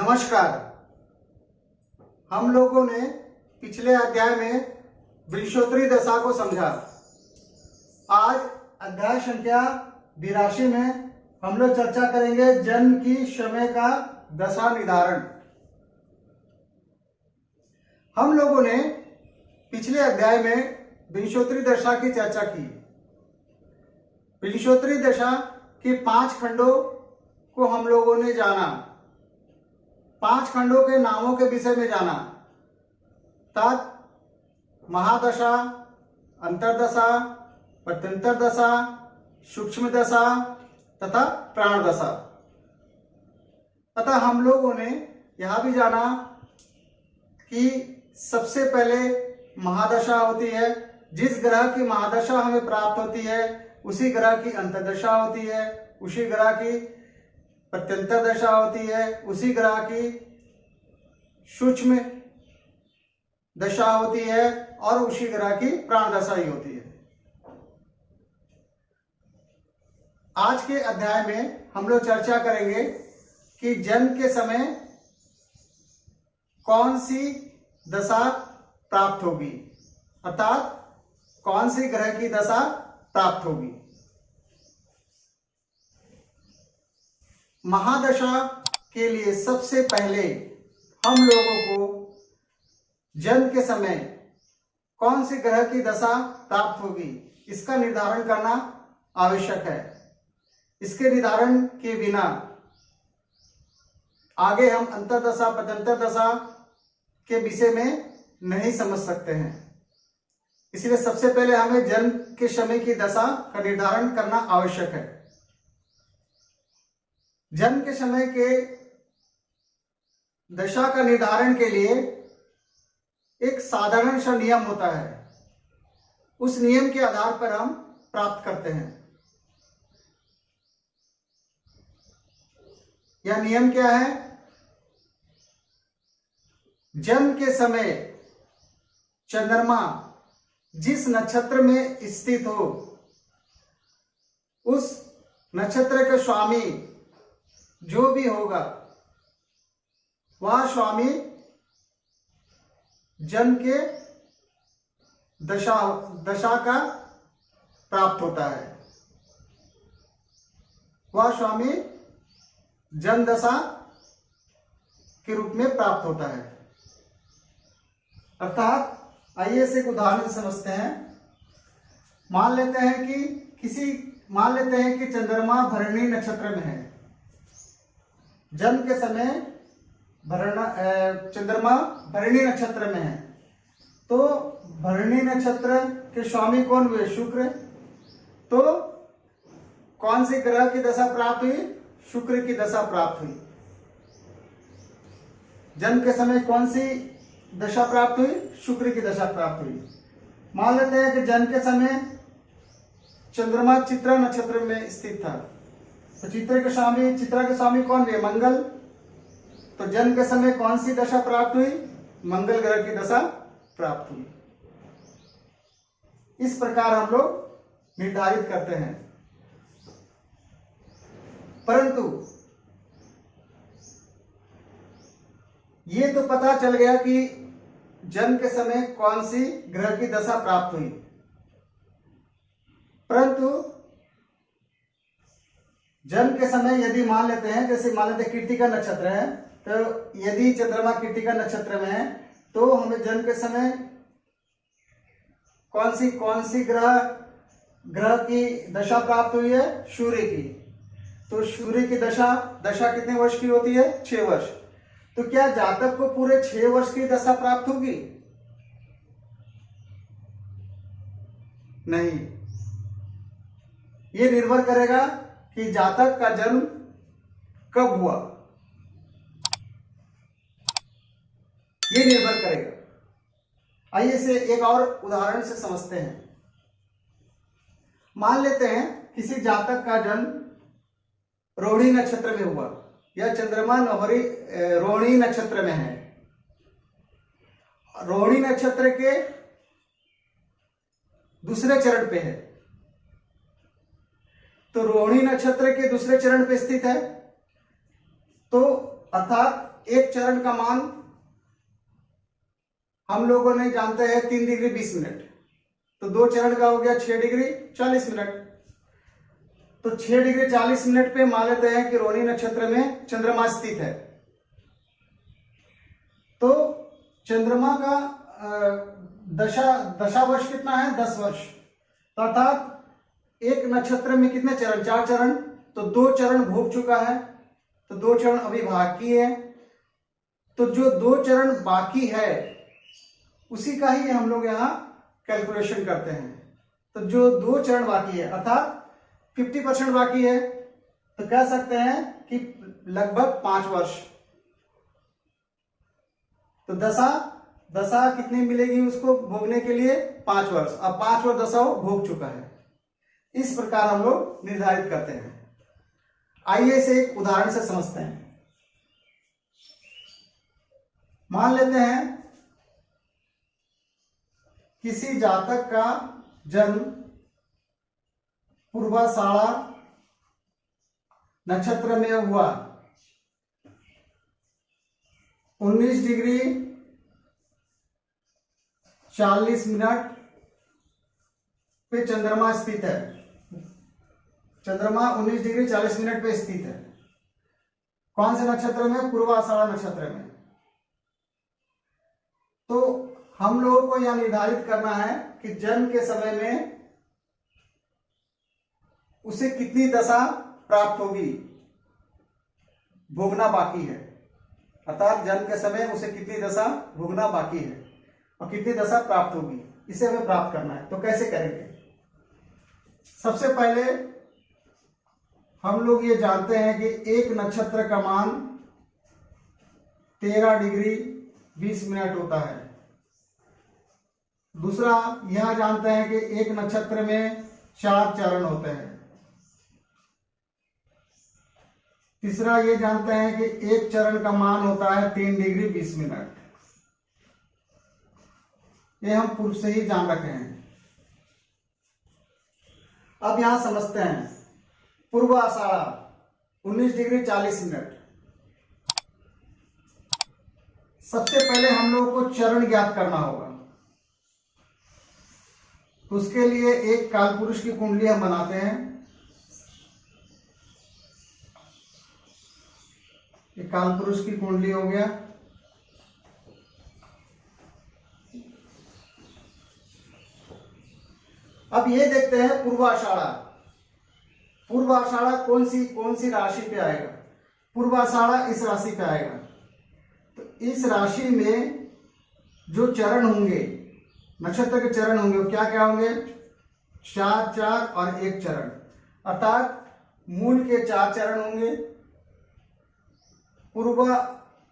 नमस्कार। हम लोगों ने पिछले अध्याय में वृषोत्तरी दशा को समझा। आज अध्याय संख्या 82 में हम लोग चर्चा करेंगे जन्म की समय का दशा निर्धारण। हम लोगों ने पिछले अध्याय में वृषोत्तरी दशा की चर्चा की। वृषोत्तरी दशा के 5 खंडों को हम लोगों ने जाना, 5 खंडों के नामों के विषय में जाना। तत्, महादशा, अंतरदशा, प्रत्यंतर दशा, सूक्ष्म दशा तथा प्राण दशा। अतः हम लोगों ने यह भी जाना कि सबसे पहले महादशा होती है। जिस ग्रह की महादशा हमें प्राप्त होती है उसी ग्रह की अंतर्दशा होती है, उसी ग्रह की प्रत्यंतर दशा होती है, उसी ग्रह की सूक्ष्म दशा होती है और उसी ग्रह की प्राण दशा ही होती है। आज के अध्याय में हम लोग चर्चा करेंगे कि जन्म के समय कौन सी दशा प्राप्त होगी, अर्थात कौन सी ग्रह की दशा प्राप्त होगी। महादशा के लिए सबसे पहले हम लोगों को जन्म के समय कौन सी ग्रह की दशा प्राप्त होगी इसका निर्धारण करना आवश्यक है। इसके निर्धारण के बिना आगे हम अंतरदशा प्रत्यंतर दशा के विषय में नहीं समझ सकते हैं। इसलिए सबसे पहले हमें जन्म के समय की दशा का निर्धारण करना आवश्यक है। जन्म के समय के दशा का निर्धारण के लिए एक साधारण सा नियम होता है। उस नियम के आधार पर हम प्राप्त करते हैं। यह नियम क्या है? जन्म के समय चंद्रमा जिस नक्षत्र में स्थित हो उस नक्षत्र के स्वामी जो भी होगा वह स्वामी जन्म के दशा का प्राप्त होता है। वह स्वामी जन्म दशा के रूप में प्राप्त होता है। अर्थात आइए से एक उदाहरण समझते हैं। मान लेते हैं कि चंद्रमा भरणी नक्षत्र में है। जन्म के समय चंद्रमा भरणी नक्षत्र में है, तो भरणी नक्षत्र के स्वामी कौन हुए? शुक्र। तो कौन सी ग्रह की दशा प्राप्त हुई? शुक्र की दशा प्राप्त हुई। जन्म के समय कौन सी दशा प्राप्त हुई? शुक्र की दशा प्राप्त हुई। मान लेते हैं कि जन्म के समय चंद्रमा चित्रा नक्षत्र में स्थित था, तो चित्रा के स्वामी कौन हुए? मंगल। तो जन्म के समय कौन सी दशा प्राप्त हुई? मंगल ग्रह की दशा प्राप्त हुई। इस प्रकार हम लोग निर्धारित करते हैं। परंतु ये तो पता चल गया कि जन्म के समय कौन सी ग्रह की दशा प्राप्त हुई, परंतु जन्म के समय यदि मान लेते हैं, जैसे मान लेते हैं कृत्तिका नक्षत्र है, तो यदि चंद्रमा कृत्तिका नक्षत्र में है तो हमें जन्म के समय कौन सी ग्रह की दशा प्राप्त हुई है? सूर्य की। तो सूर्य की दशा कितने वर्ष की होती है? 6 वर्ष। तो क्या जातक को पूरे 6 वर्ष की दशा प्राप्त होगी? नहीं। ये निर्भर करेगा कि जातक का जन्म कब हुआ, ये निर्भर करेगा। आइए इसे एक और उदाहरण से समझते हैं। मान लेते हैं किसी जातक का जन्म रोहिणी नक्षत्र में हुआ या चंद्रमा रोहिणी नक्षत्र में है। रोहिणी नक्षत्र के दूसरे चरण पे है, तो रोहिणी नक्षत्र के दूसरे चरण पे स्थित है, तो अर्थात एक चरण का मान हम लोगों ने जानते हैं 3 डिग्री 20 मिनट, तो 2 चरण का हो गया 6 डिग्री 40 मिनट। तो 6 डिग्री 40 मिनट पे मान लेते हैं कि रोहिणी नक्षत्र में चंद्रमा स्थित है। तो चंद्रमा का दशा वर्ष कितना है? 10 वर्ष। अर्थात एक नक्षत्र में कितने चरण? 4 चरण। तो 2 चरण भोग चुका है, तो 2 चरण अभी बाकी है। तो जो 2 चरण बाकी है उसी का ही हम लोग यहाँ कैलकुलेशन करते हैं। तो जो 2 चरण बाकी है अर्थात 50% बाकी है, तो कह सकते हैं कि लगभग 5 वर्ष। तो दशा कितनी मिलेगी उसको भोगने के लिए? 5 वर्ष। अब 5 वर्ष दशा भोग चुका है। इस प्रकार हम लोग निर्धारित करते हैं। आइए इसे एक उदाहरण से समझते हैं। मान लेते हैं किसी जातक का जन्म पूर्वाषाढ़ा नक्षत्र में हुआ। 19 डिग्री 40 मिनट पे चंद्रमा स्थित है। चंद्रमा 19 डिग्री 40 मिनट पे स्थित है। कौन से नक्षत्र में? पूर्वाषाढ़ा नक्षत्र में। तो हम लोगों को यह निर्धारित करना है कि जन्म के समय में उसे कितनी दशा प्राप्त होगी, भोगना बाकी है। अर्थात जन्म के समय उसे कितनी दशा भोगना बाकी है और कितनी दशा प्राप्त होगी, इसे हमें प्राप्त करना है। तो कैसे करेंगे? सबसे पहले हम लोग ये जानते हैं कि एक नक्षत्र का मान 13 डिग्री 20 मिनट होता है। दूसरा यह जानते हैं कि एक नक्षत्र में 4 चरण होते हैं। तीसरा ये जानते हैं कि एक चरण का मान होता है 3 डिग्री 20 मिनट। ये हम पूर्व से ही जान रखे हैं। अब यहां समझते हैं पूर्वाषाढ़ा 19 डिग्री 40 मिनट। सबसे पहले हम लोगों को चरण ज्ञात करना होगा। उसके लिए एक कालपुरुष की कुंडली हम बनाते हैं। एक कालपुरुष की कुंडली हो गया। अब ये देखते हैं पूर्वाषाढ़ा। पूर्वाषाढ़ा कौन सी राशि पे आएगा? पूर्वाषाढ़ा इस राशि पे आएगा। तो इस राशि में जो चरण होंगे, नक्षत्र के चरण होंगे, वो क्या क्या होंगे? 4 और 1 चरण। अर्थात मूल के 4 चरण होंगे, पूर्व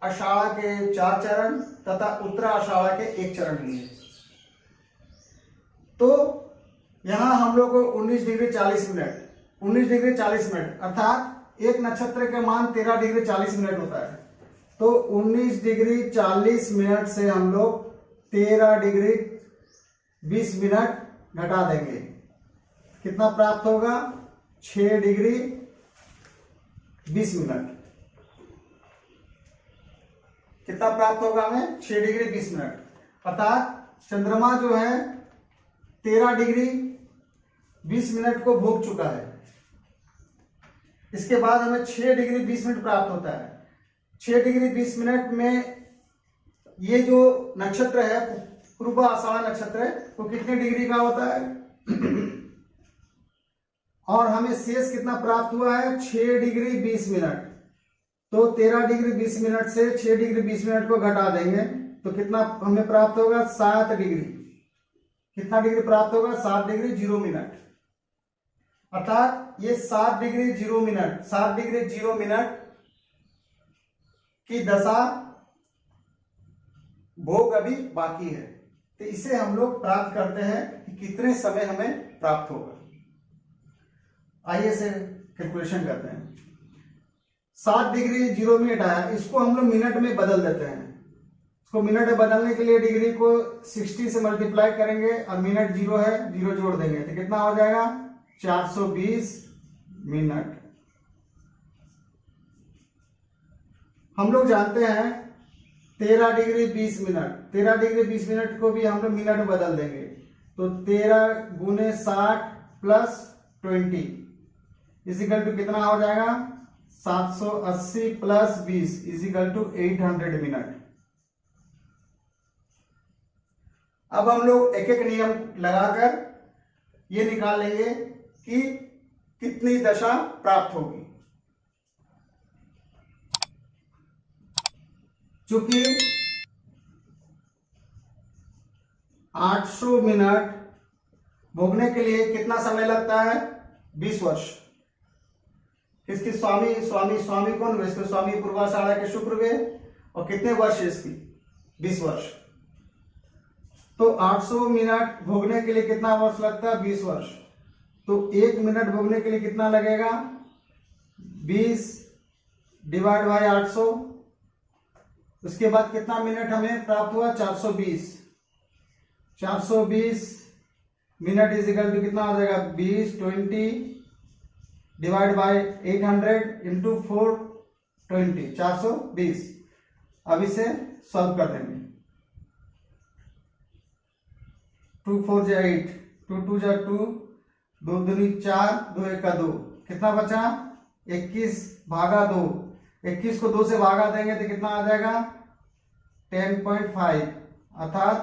आषाढ़ा के 4 चरण तथा उत्तर आषाढ़ा के 1 चरण होंगे। तो यहां हम लोग को 19 डिग्री 40 मिनट अर्थात एक नक्षत्र के मान 13 डिग्री 40 मिनट होता है। तो 19 डिग्री 40 मिनट से हम लोग 13 डिग्री 20 मिनट घटा देंगे। कितना प्राप्त होगा? 6 डिग्री 20 मिनट। कितना प्राप्त होगा हमें? 6 डिग्री 20 मिनट। अर्थात चंद्रमा जो है 13 डिग्री 20 मिनट को भोग चुका है। इसके बाद हमें 6 डिग्री 20 मिनट प्राप्त होता है। 6 डिग्री 20 मिनट में ये जो नक्षत्र है पूर्व आषाढ़ा नक्षत्र है, वो कितने डिग्री का होता है? और हमें शेष कितना प्राप्त हुआ है? 6 डिग्री 20 मिनट। तो 13 डिग्री 20 मिनट से 6 डिग्री 20 मिनट को घटा देंगे तो कितना हमें प्राप्त होगा? 7 डिग्री। कितना डिग्री प्राप्त होगा? 7 डिग्री 0 मिनट। अर्थात ये 7 डिग्री 0 मिनट की दशा भोग अभी बाकी है। तो इसे हम लोग प्राप्त करते हैं कि कितने समय हमें प्राप्त होगा। आइए से कैलकुलेशन करते हैं। 7 डिग्री 0 मिनट आया, इसको हम लोग मिनट में बदल देते हैं। इसको मिनट में बदलने के लिए डिग्री को 60 से मल्टीप्लाई करेंगे और मिनट 0 है, 0 जोड़ देंगे तो कितना हो जाएगा? 420 मिनट। हम लोग जानते हैं 13 डिग्री 20 मिनट, 13 डिग्री 20 मिनट को भी हम लोग मिनट में बदल देंगे, तो 13 गुने 60 प्लस 20 इजिकल टू कितना हो जाएगा 780 प्लस 20 इजिकल टू 800 मिनट। अब हम लोग एक एक नियम लगाकर ये निकाल लेंगे कि कितनी दशा प्राप्त होगी। चूंकि 800 मिनट भोगने के लिए कितना समय लगता है 20 वर्ष। इसकी स्वामी स्वामी स्वामी कौन हुए, इसके स्वामी पूर्वाषाढ़ा के शुक्र हुए, और कितने वर्ष इसकी 20 वर्ष। तो 800 मिनट भोगने के लिए कितना वर्ष लगता है 20 वर्ष। तो 1 मिनट भोगने के लिए कितना लगेगा 20 डिवाइड बाय 800। उसके बाद कितना मिनट हमें प्राप्त हुआ 420। 420 मिनट इज इक्वल टू कितना हो जाएगा 20 डिवाइड बाय 800 इंटू 420 420। अब इसे सॉल्व कर देंगे। 2 4 जा 8, 2 2 जा 2, 2 दूनी 4, 2 1 का 2, कितना बचा 21 भागा 2। 21 को 2 से भागा देंगे तो कितना आ जाएगा 10.5 अर्थात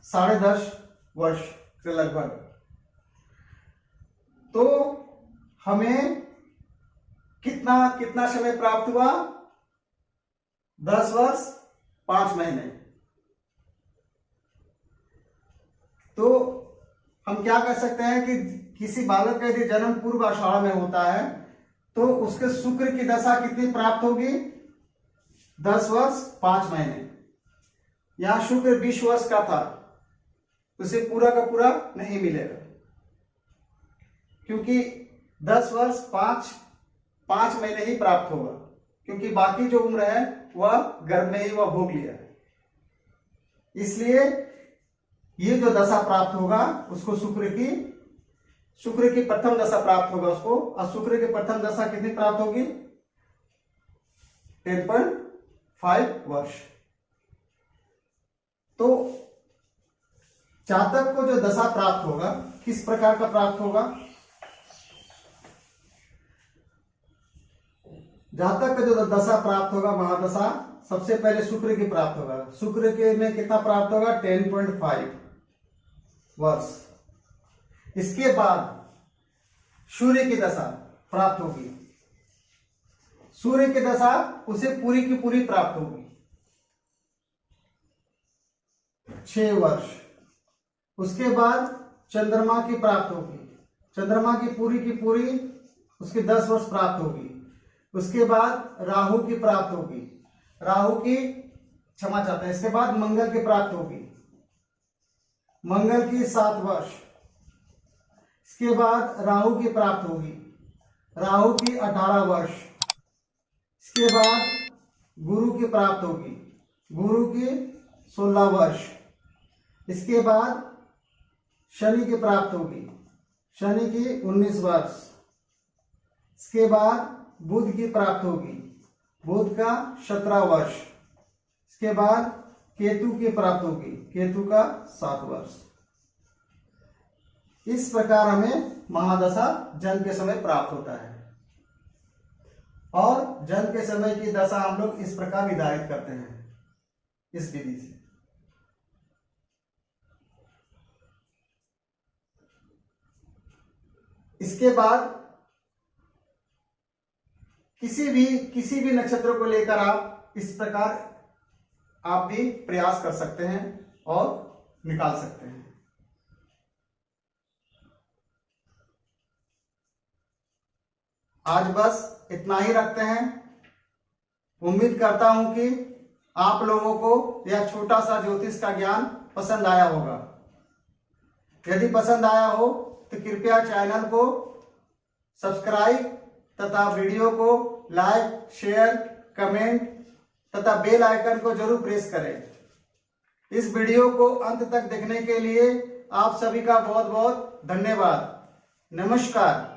10.5 वर्ष के लगभग। तो हमें कितना कितना समय प्राप्त हुआ 10 वर्ष 5 महीने। तो हम क्या कर सकते हैं कि किसी बालक का यदि जन्म पूर्व आषाढ़ में होता है तो उसके शुक्र की दशा कितनी प्राप्त होगी 10 वर्ष 5 महीने। यहां शुक्र 20 वर्ष का था, उसे पूरा का पूरा नहीं मिलेगा, क्योंकि 10 वर्ष 5 महीने ही प्राप्त होगा, क्योंकि बाकी जो उम्र है वह गर्भ में ही वह भोग लिया है। इसलिए ये जो दशा प्राप्त होगा उसको शुक्र की प्रथम दशा प्राप्त होगा उसको। और शुक्र की प्रथम दशा कितनी प्राप्त होगी 10.5 वर्ष। तो जातक को जो दशा प्राप्त होगा किस प्रकार का प्राप्त होगा, जातक का जो दशा प्राप्त होगा महादशा सबसे पहले शुक्र की प्राप्त होगा। शुक्र के में कितना प्राप्त होगा 10.5 वर्ष। इसके बाद सूर्य की दशा प्राप्त होगी। सूर्य की दशा उसे पूरी की पूरी प्राप्त होगी 6 वर्ष। उसके बाद चंद्रमा की प्राप्त होगी, चंद्रमा की पूरी उसके 10 वर्ष प्राप्त होगी। उसके बाद राहु की प्राप्त होगी, राहु की क्षमा चाहते हैं। इसके बाद मंगल की प्राप्त होगी, मंगल की 7 वर्ष। इसके बाद राहु की प्राप्त होगी, राहु की 18 वर्ष। इसके बाद गुरु की प्राप्त होगी, गुरु की 16 वर्ष। इसके बाद शनि की प्राप्त होगी, शनि की 19 वर्ष। इसके बाद बुध की प्राप्त होगी, बुध का 17 वर्ष। इसके बाद केतु की प्राप्त होगी, केतु का 7 वर्ष। इस प्रकार हमें महादशा जन्म के समय प्राप्त होता है। और जन्म के समय की दशा हम लोग इस प्रकार निर्धारित करते हैं इस विधि से। इसके बाद किसी भी नक्षत्र को लेकर आप इस प्रकार आप भी प्रयास कर सकते हैं और निकाल सकते हैं। आज बस इतना ही रखते हैं। उम्मीद करता हूं कि आप लोगों को यह छोटा सा ज्योतिष का ज्ञान पसंद आया होगा। यदि पसंद आया हो तो कृपया चैनल को सब्सक्राइब तथा वीडियो को लाइक शेयर कमेंट तथा बेल आइकन को जरूर प्रेस करें। इस वीडियो को अंत तक देखने के लिए आप सभी का बहुत बहुत धन्यवाद। नमस्कार।